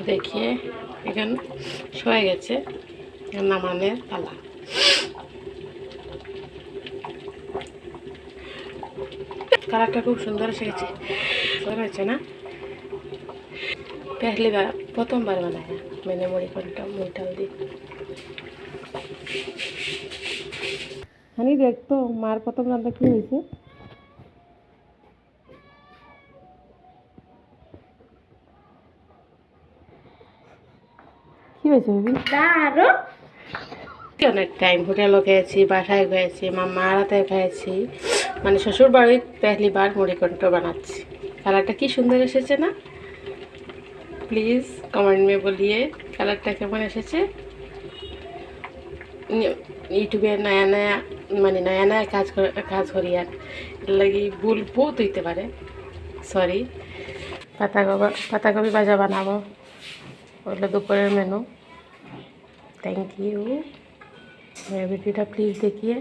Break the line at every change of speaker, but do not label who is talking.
देखिए এখানে হয়ে গেছে নামানোর পালা। কালারটা খুব সুন্দর এসেছে, সুন্দর হয়েছে না? पहली बार प्रथम बार बनाया मैंने मुड़ी कंटा मीठा दी। हानी देख तो मार प्रथम रान्ना कि হয়েছে। কি হয়েছে বেবি? দারুণ। অনেক টাইম হোটেলও খেয়েছি, বাসায় খেয়েছি, মামার হাতে খেয়েছি, মানে শ্বশুর বাড়ির পহলি বার মুড়ি ঘন্ট বানাচ্ছি। কালারটা কি সুন্দর এসেছে না? প্লিজ কমেন্ট में बोलिए কালারটা কেমন এসেছে। ইউটিউবে নয়া নয়া মানে নয়া নয়া কাজ করি আর লাগি ভুল বহুত হইতে পারে, সরি। পাতাকপি ভাজা বানাবো, ওগুলো দুপুরের মেনু। Thank you. मेरा वीडियोটা प्लीज़ देखिए।